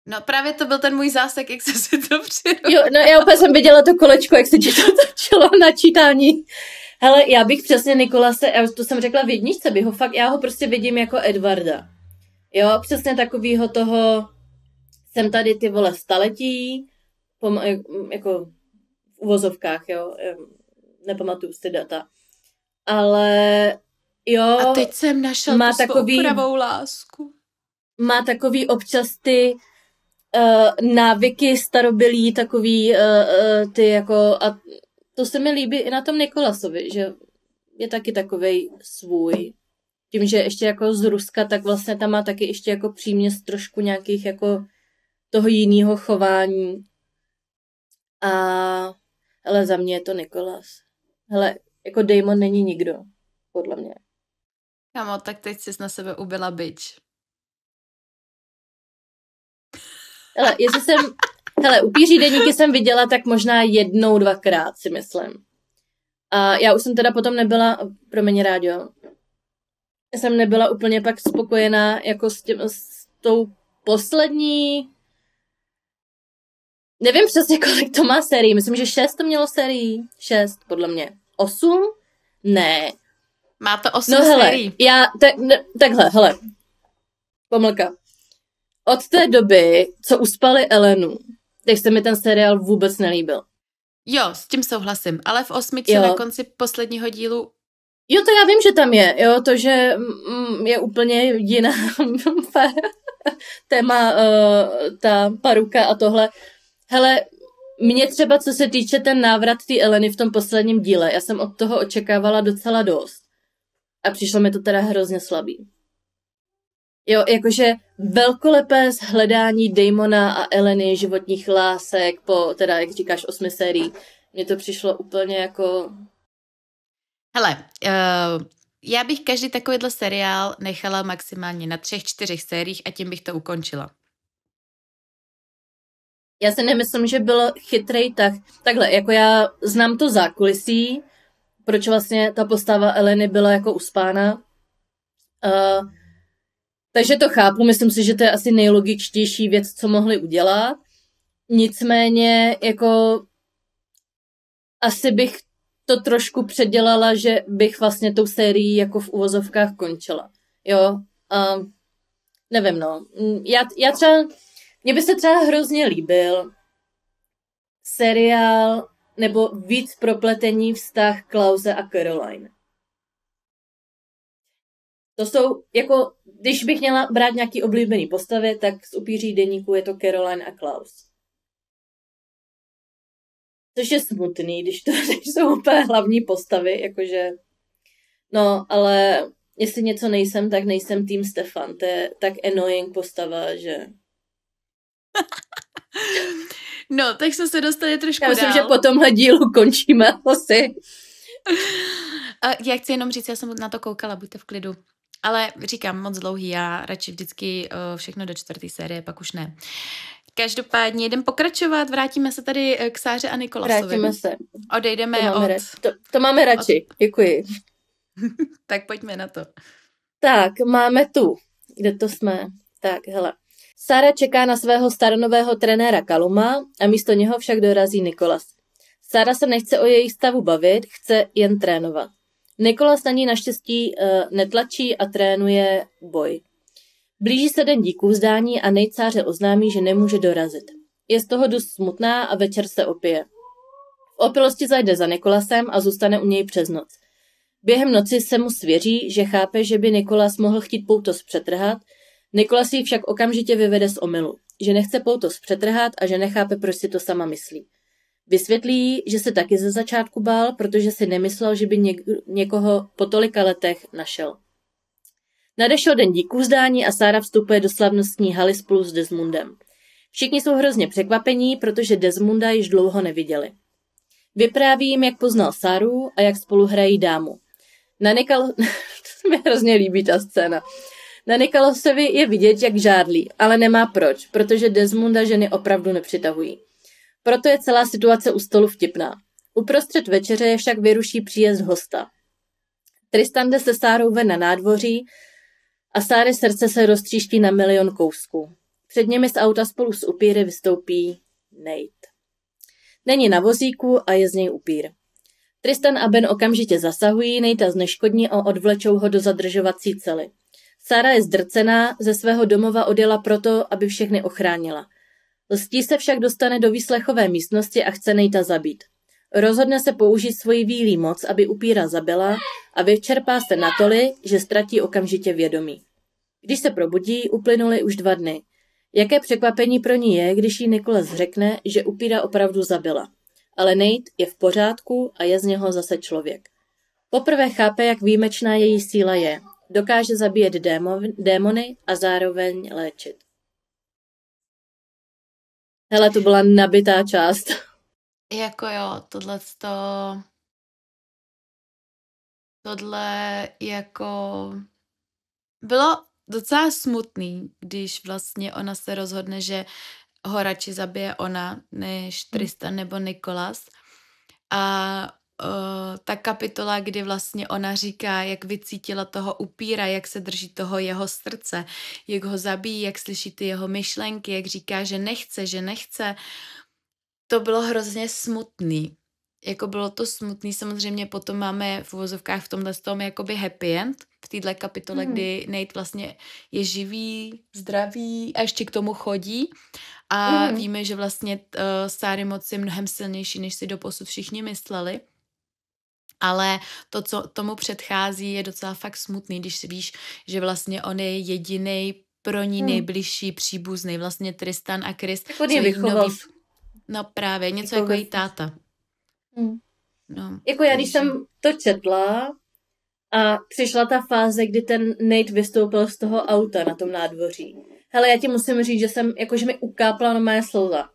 No právě to byl ten můj zásek, jak jsem si to přirovnala. Jo, no já úplně jsem viděla to kolečko, jak se ti to točilo na čítání. Hele, já bych přesně Nikolase, to jsem řekla v jedničce, já ho prostě vidím jako Edwarda. Jo, přesně takovýho toho, jsem tady ty vole staletí, jako v uvozovkách, jo, nepamatuju si data. Ale jo. A teď jsem našel tu svou pravou lásku. Má takový občas ty návyky starobylí, takový ty jako, a to se mi líbí i na tom Nikolasovi, že je taky takovej svůj. Tím, že ještě jako z Ruska, tak vlastně tam má taky ještě jako příměs trošku nějakých jako toho jiného chování. A hele, za mě je to Nikolas. Hele, jako Damon není nikdo, podle mě. Kamo, tak teď jsi na sebe ubila bič. Hele, upíří deníky jsem viděla tak možná 1, 2krát, si myslím. A já už jsem teda potom nebyla, promiň Ráďo, jsem nebyla úplně pak spokojená jako s tou poslední, nevím přesně, kolik to má sérií, myslím, že 6 to mělo sérií, 6 podle mě. 8? Ne. Má to 8 sérií. Takhle, hele, pomlka. Od té doby, co uspali Elenu, tak se mi ten seriál vůbec nelíbil. Jo, s tím souhlasím, ale v 8 na konci posledního dílu... Jo, to já vím, že tam je, jo, to, že je úplně jiná téma, ta paruka a tohle. Hele, Mně třeba, co se týče ten návrat té Eleny v tom posledním díle, já jsem od toho očekávala docela dost. A přišlo mi to teda hrozně slabý. Jo, jakože velkolepé hledání Damona a Eleny životních lásek po, teda, jak říkáš, 8 sérií. Mně to přišlo úplně jako... Hele, já bych každý takovýhle seriál nechala maximálně na 3-4 sériích a tím bych to ukončila. Já si nemyslím, že byl chytrej takhle, jako já znám to zákulisí, proč vlastně ta postava Eleny byla jako uspána. Takže to chápu, myslím si, že to je asi nejlogičtější věc, co mohli udělat. Nicméně, jako asi bych to trošku předělala, že bych vlastně tou sérií jako v uvozovkách končila. Jo, nevím, no. Já třeba, mně by se třeba hrozně líbil seriál nebo víc propletení vztah Klause a Caroline. To jsou, jako, když bych měla brát nějaký oblíbený postavy, tak z Upíří deníku je to Caroline a Klaus. Což je smutný, když to jsou úplně hlavní postavy, jakože... No, ale jestli něco nejsem, tak nejsem tým Stefan. To je tak annoying postava, že... No, tak jsme se dostali trošku Já myslím, dál. že po tomhle dílu končíme asi. Já chci jenom říct, já jsem na to koukala, buďte v klidu. Ale říkám, moc dlouhý, já radši vždycky všechno do 4. série, pak už ne. Každopádně jdem pokračovat, vrátíme se tady k Sáře a Nikolasovi. Vrátíme se. Odejdeme to máme radši, děkuji. Tak pojďme na to. Tak, máme tu, kde to jsme. Tak, hele. Sára čeká na svého staronového trenéra Calluma a místo něho však dorazí Nicholas. Sára se nechce o jejich stavu bavit, chce jen trénovat. Nicholas na ní naštěstí netlačí a trénuje boj. Blíží se den díků vzdání a Nate Sáře oznámí, že nemůže dorazit. Je z toho dost smutná a večer se opije. V opilosti zajde za Nicholasem a zůstane u něj přes noc. Během noci se mu svěří, že chápe, že by Nicholas mohl chtít pouto zpřetrhat. Nicholas ji však okamžitě vyvede z omylu, že nechce pouto zpřetrhat a že nechápe, proč si to sama myslí. Vysvětlí jí, že se taky ze začátku bál, protože si nemyslel, že by někoho po tolika letech našel. Nadešel den díků vzdání a Sára vstupuje do slavnostní haly spolu s Desmondem. Všichni jsou hrozně překvapení, protože Desmonda již dlouho neviděli. Vypráví jim, jak poznal Sáru a jak spolu hrají dámu. To se mi hrozně líbí ta scéna. Na Nicholasovi je vidět, jak žádlí, ale nemá proč, protože Desmonda ženy opravdu nepřitahují. Proto je celá situace u stolu vtipná. Uprostřed večeře je však vyruší příjezd hosta. Tristan jde se Sárou ven na nádvoří a Sáry srdce se roztříští na milion kousků. Před nimi z auta spolu s upíry vystoupí Nate. Není na vozíku a je z něj upír. Tristan a Ben okamžitě zasahují, Natea zneškodní a odvlečou ho do zadržovací cely. Sára je zdrcená, ze svého domova odjela proto, aby všechny ochránila. Lstí se však dostane do výslechové místnosti a chce Natea zabít. Rozhodne se použít svoji vílí moc, aby upíra zabila a vyčerpá se natolik, že ztratí okamžitě vědomí. Když se probudí, uplynuly už 2 dny. Jaké překvapení pro ní je, když jí Nicholas řekne, že upíra opravdu zabila. Ale Nate je v pořádku a je z něho zase člověk. Poprvé chápe, jak výjimečná její síla je. Dokáže zabíjet démony a zároveň léčit. Hele, to byla nabitá část. Jako jo, tohle jako bylo docela smutný, když vlastně ona se rozhodne, že ho radši zabije ona, než Tristan nebo Nicholas. A ta kapitola, kdy vlastně ona říká, jak vycítila toho upíra, jak se drží toho jeho srdce, jak ho zabíjí, jak slyší ty jeho myšlenky, jak říká, že nechce, to bylo hrozně smutný. Jako bylo to smutný, samozřejmě potom máme v uvozovkách v tomhle tom jakoby happy end, v této kapitole, kdy Nate vlastně je živý, zdravý a ještě k tomu chodí a víme, že vlastně Sáry moc je mnohem silnější, než si doposud všichni mysleli. Ale to, co tomu předchází, je docela fakt smutný, když si víš, že vlastně on je jedinej pro ní nejbližší příbuzný, vlastně Tristan a Chris. Tak on je vychoval. No právě, něco Jako jako její táta. Hmm. No, Jako já, když jsem to četla a přišla ta fáze, kdy ten Nate vystoupil z toho auta na tom nádvoří. Hele, já ti musím říct, že mi ukápla na mé slova.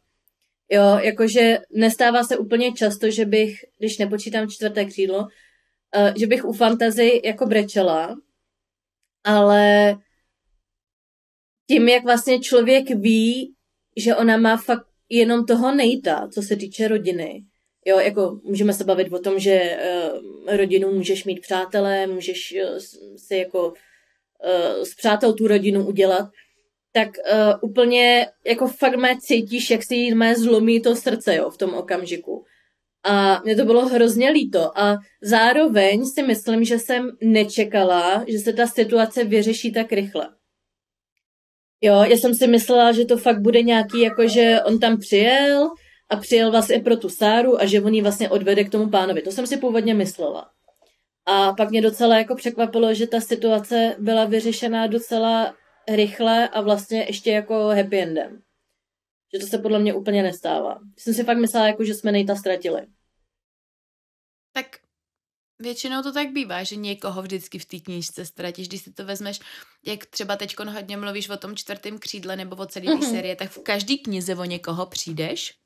Jo, jakože nestává se úplně často, že bych, když nepočítám 4. křídlo, že bych u fantasy jako brečela, ale tím, jak vlastně člověk ví, že ona má fakt jenom toho Natea, co se týče rodiny. Jo, jako můžeme se bavit o tom, že rodinu můžeš mít přátelé, můžeš si jako s přátel tu rodinu udělat, tak úplně jako fakt cítíš, jak si jí zlomí to srdce, jo, v tom okamžiku. A mě to bylo hrozně líto. A zároveň si myslím, že jsem nečekala, že se ta situace vyřeší tak rychle. Jo, já jsem si myslela, že to fakt bude nějaký, jako že on tam přijel a přijel vlastně pro tu Sáru a že on ji vlastně odvede k tomu pánovi. To jsem si původně myslela. A pak mě docela jako překvapilo, že ta situace byla vyřešená docela rychle a vlastně ještě jako happy endem. Že to se podle mě úplně nestává. Jsem si fakt myslela, jako, že jsme Natea ztratili. Tak většinou to tak bývá, že někoho vždycky v té knížce ztratíš. Když si to vezmeš, jak třeba teď hodně mluvíš o tom 4. křídle nebo o celé té série, tak v každé knize o někoho přijdeš.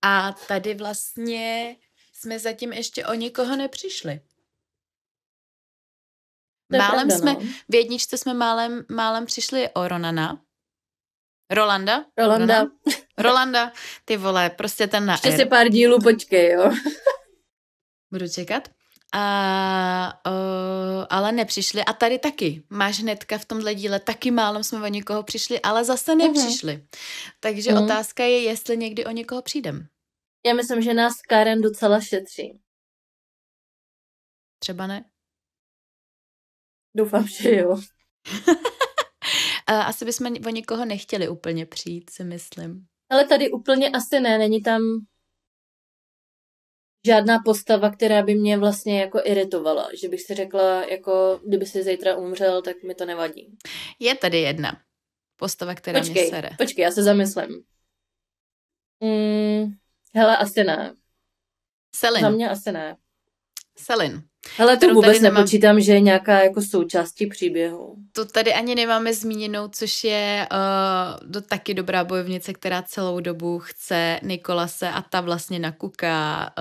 A tady vlastně jsme zatím ještě o někoho nepřišli. Málem pravda, jsme, no. v jedničce jsme málem přišli o Ronana. Rolanda? Rolanda, ty vole, prostě ten na Ještě R. si pár dílů počkej, jo. Budu čekat. Ale nepřišli. A tady taky. Máš hnedka v tomhle díle taky málem jsme o někoho přišli, ale zase nepřišli. Takže otázka je, jestli někdy o někoho přijdem. Já myslím, že nás Karen docela šetří. Třeba ne? Doufám, že jo. Asi bychom o někoho nechtěli úplně přijít, si myslím. Ale tady úplně asi ne, není tam žádná postava, která by mě vlastně jako iritovala. Že bych si řekla, jako kdyby si zítra umřel, tak mi to nevadí. Je tady jedna postava, která mě sere. Počkej, já se zamyslím. Hele, asi ne. Selin. Za mě asi ne. Selin. Hele, to vůbec nepočítám, že je nějaká jako součástí příběhu. To tady ani nemáme zmíněnou, což je taky dobrá bojovnice, která celou dobu chce Nikolase a ta vlastně nakuká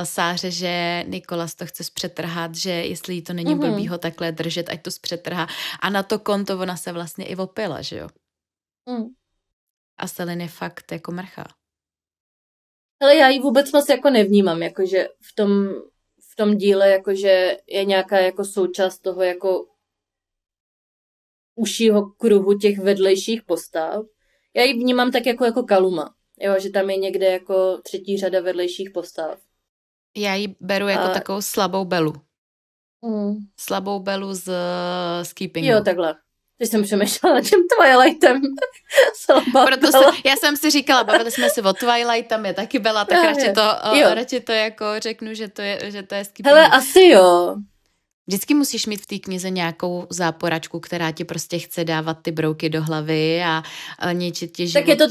Sáře, že Nikolas to chce zpřetrhat, že jestli jí to není blbý ho takhle držet, ať to zpřetrhá. A na to konto ona se vlastně i opila, že jo? A Selin je fakt jako mrchá. Ale já ji vůbec moc jako nevnímám, jakože v tom díle, jakože je nějaká jako součást toho jako užšího kruhu těch vedlejších postav. Já ji vnímám tak jako Kaluma, jo, že tam je někde jako 3. řada vedlejších postav. Já ji beru jako takovou slabou Belu. Slabou Belu z Keepingu. Jo, takhle. Teď jsem přemýšlela nad tím Twilightem. Já jsem si říkala, bavili jsme si o Twilight, tam je taky Bela, tak radši to jako řeknu, že to je Keepingu. Hele, asi jo. Vždycky musíš mít v té knize nějakou záporačku, která ti prostě chce dávat ty brouky do hlavy a ničit ti život. Tak je to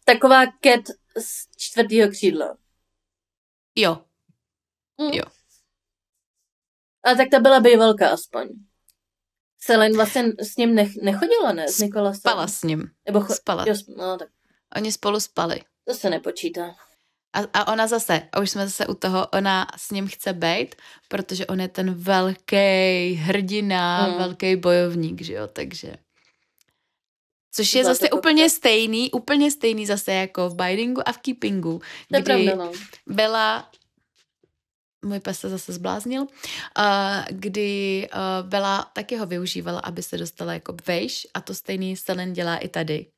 taková Cat z 4. křídla. Jo. Jo. A tak ta byla bývalka aspoň. Selin vlastně s ním nechodila, ne? S Nikolasem. Spala s ním. Spala. Jo, no, tak. Oni spolu spali. To se nepočítá. A ona zase, a už jsme zase u toho, ona s ním chce bejt, protože on je ten velký hrdina, velký bojovník, že jo, takže. Což je zase úplně stejný zase jako v Bindingu a v Keepingu. To je pravda, no. Bella, můj pes se zase zbláznil, kdy Bella taky ho využívala, aby se dostala jako vejš a to stejný Selin dělá i tady.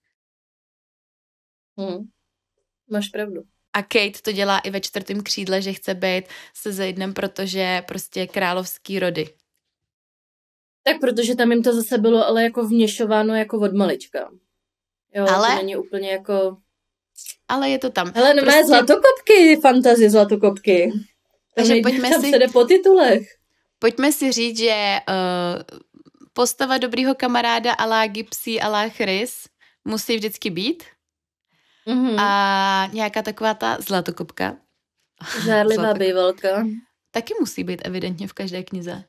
Máš pravdu. A Kate to dělá i ve 4. křídle, že chce být se Zaidnem, protože prostě královský rody. Tak protože tam jim to zase bylo ale jako vměšováno jako od malička. Jo, ale? To není úplně jako... Ale je to tam. Hele, no prostě... zlatokopky, fantasy zlatokopky. Takže pojďme tam si... se jde po titulech. Pojďme si říct, že postava dobrýho kamaráda a la Gypsy a la Chris musí vždycky být. A nějaká taková ta zlatokopka. Žárlivá bývalka. Taky musí být evidentně v každé knize.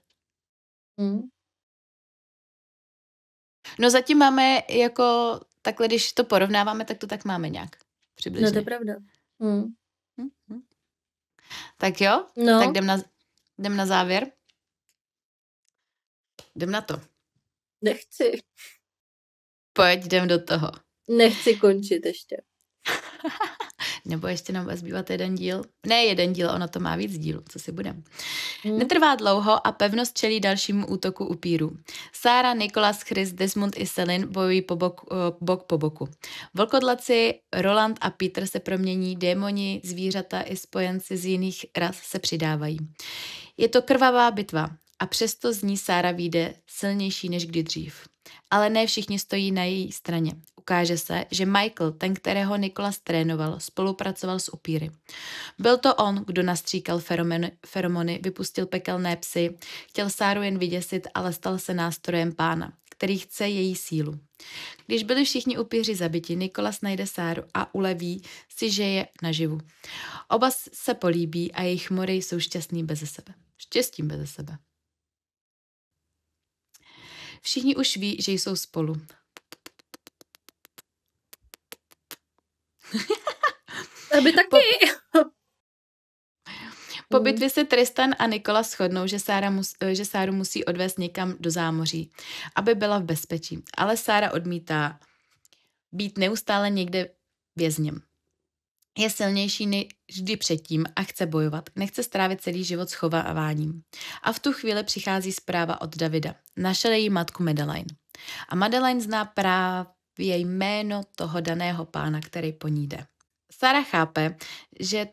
No zatím máme jako, takhle když to porovnáváme, tak to tak máme nějak. Přibližně. No to je pravda. Tak jo, tak jdem na závěr. Jdem na to. Nechci. Pojď, jdem do toho. Nechci končit ještě. Nebo ještě nám bude zbývat jeden díl. Ne jeden díl, ono to má víc dílů, co si budem. Netrvá dlouho a pevnost čelí dalšímu útoku upírů. Sára, Nikolas, Chris, Desmond i Selin bojují bok po boku. Vlkodlaci, Roland a Peter se promění, démoni, zvířata i spojenci z jiných ras se přidávají. Je to krvavá bitva a přesto z ní Sára vyjde silnější než kdy dřív. Ale ne všichni stojí na její straně. Ukáže se, že Michael, ten, kterého Nikolas trénoval, spolupracoval s upíry. Byl to on, kdo nastříkal feromony, vypustil pekelné psy, chtěl Sáru jen vyděsit, ale stal se nástrojem pána, který chce její sílu. Když byli všichni upíři zabiti, Nikolas najde Sáru a uleví si, že je naživu. Oba se políbí a jejich mory jsou šťastní beze sebe. Štěstím beze sebe. Všichni už ví, že jsou spolu. Aby taky. Po bitvě se Tristan a Nikola shodnou, že Sáru musí odvést někam do zámoří, aby byla v bezpečí. Ale Sára odmítá být neustále někde vězněm. Je silnější než vždy předtím a chce bojovat. Nechce strávit celý život schováváním. A v tu chvíli přichází zpráva od Davida. Našel její matku Madeleine. A Madeleine zná právě jméno toho daného pána, který po ní jde. Sára chápe, že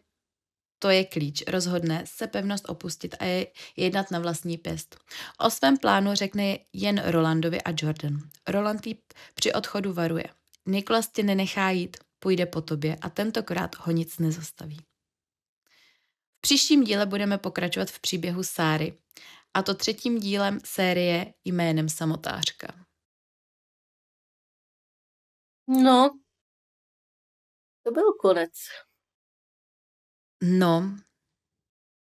to je klíč. Rozhodne se pevnost opustit a jednat na vlastní pěst. O svém plánu řekne jen Rolandovi a Jordan. Roland jí při odchodu varuje. Nikolas tě nenechá jít, půjde po tobě a tentokrát ho nic nezastaví. V příštím díle budeme pokračovat v příběhu Sáry, a to 3. dílem série jménem Samotářka. No, to byl konec. No.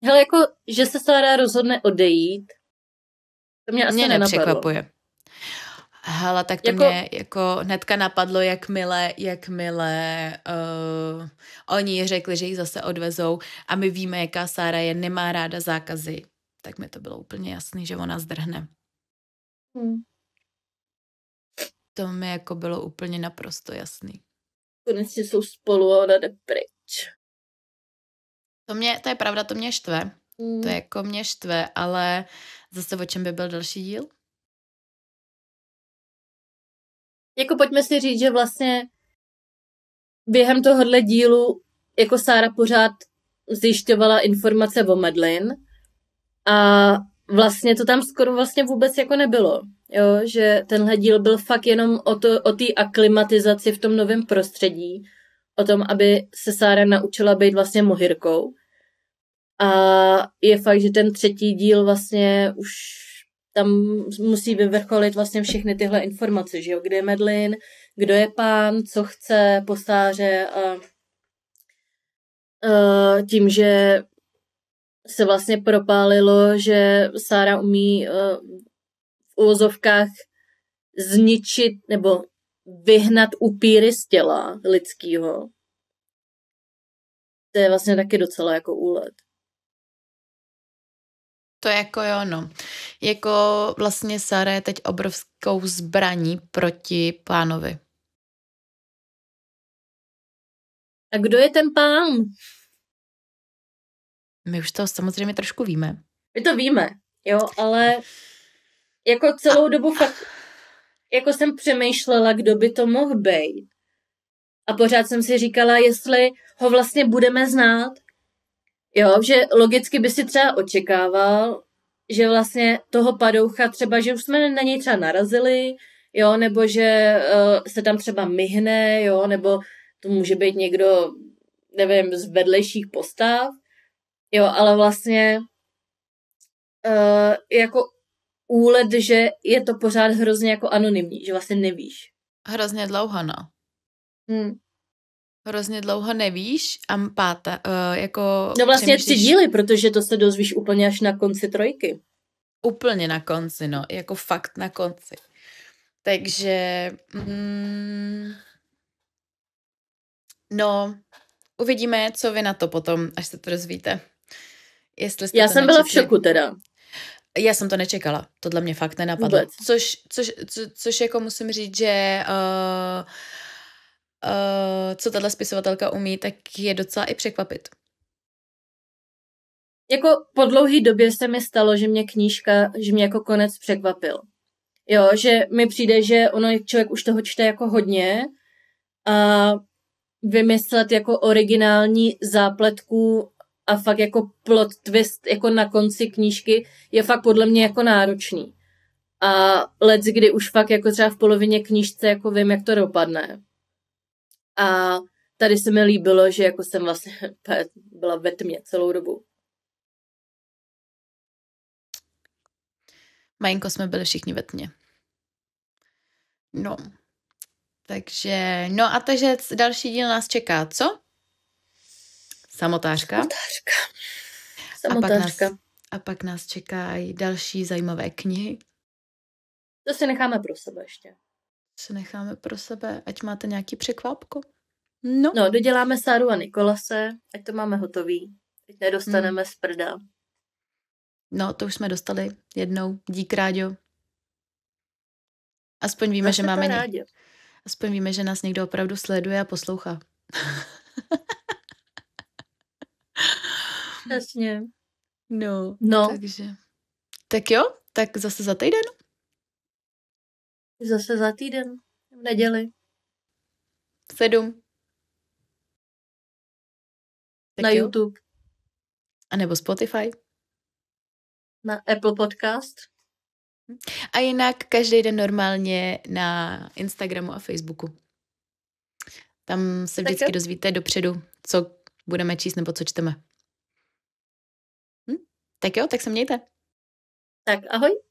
Hele, jako, že se Sára rozhodne odejít, to mě asi nepřekvapuje. Hele, tak to mě jako hnedka napadlo, jakmile oni řekli, že ji zase odvezou a my víme, jaká Sára je, nemá ráda zákazy, tak mi to bylo úplně jasný, že ona zdrhne. To mi jako bylo úplně naprosto jasný. Konečně jsou spolu a ona jde pryč. To je pravda, to mě štve. To jako mě štve, ale zase o čem by byl další díl? Jako pojďme si říct, že vlastně během tohohle dílu jako Sára pořád zjišťovala informace o Madeleine a vlastně to tam skoro vlastně vůbec jako nebylo. Jo? Že tenhle díl byl fakt jenom o té aklimatizaci v tom novém prostředí, o tom, aby se Sára naučila být vlastně mohyrkou. A je fakt, že ten 3. díl vlastně už tam musí vyvrcholit vlastně všechny tyhle informace, že jo, kde je Madeleine, kdo je pán, co chce po Sáře a tím, že se vlastně propálilo, že Sára umí v uvozovkách zničit nebo vyhnat upíry z těla lidského. To je vlastně taky docela jako úlet. To jako jo, no. Jako vlastně Sára je teď obrovskou zbraní proti pánovi. A kdo je ten pán? My už to samozřejmě trošku víme. My to víme, jo, ale jako celou dobu fakt jako jsem přemýšlela, kdo by to mohl být. A pořád jsem si říkala, jestli ho vlastně budeme znát. Jo, že logicky by si třeba očekával, že vlastně toho padoucha třeba, že už jsme na něj třeba narazili, jo, nebo že se tam třeba myhne, jo, nebo to může být někdo, nevím, z vedlejších postav, jo, ale vlastně jako úlet, že je to pořád hrozně jako anonymní, že vlastně nevíš. Hrozně dlouho, no. hrozně dlouho nevíš a jako... No vlastně 3 přemýšlíš díly, protože to se dozvíš úplně až na konci 3. úplně na konci, no, jako fakt na konci. Takže, no, uvidíme, co vy na to potom, až se to dozvíte. Jestli jste Já to jsem byla v nečetli. šoku teda. Já jsem to nečekala, to dle mě fakt nenapadlo. Vůbec. Což jako musím říct, že co tato spisovatelka umí, tak je docela i překvapit. Jako po dlouhý době se mi stalo, že mě jako konec překvapil. Jo, že mi přijde, že člověk už toho čte jako hodně a vymyslet jako originální zápletku a fakt jako plot twist jako na konci knížky je fakt podle mě jako náročný. A kdy už fakt jako třeba v polovině knížce jako vím, jak to dopadne. A tady se mi líbilo, že jako jsem vlastně byla ve tmě celou dobu. Majinko, jsme byli všichni ve tmě. No. Takže další díl nás čeká, co? Samotářka. Samotářka. A pak nás čekají další zajímavé knihy. To si necháme pro sebe ještě. Ať máte nějaký překvapko. No, doděláme Sáru a Nikolase, ať to máme hotový. Ať nedostaneme z prda. No, to už jsme dostali jednou. Dík, Ráďo. Aspoň víme, že máme Aspoň víme, že nás někdo opravdu sleduje a poslouchá. Jasně. No. Takže. Tak jo, tak zase za týden. Zase za týden. V neděli. 7. Na YouTube. A nebo Spotify. Na Apple Podcast. A jinak každý den normálně na Instagramu a Facebooku. Tam se vždycky dozvíte dopředu, co budeme číst nebo co čteme. Tak jo, tak se mějte. Tak ahoj.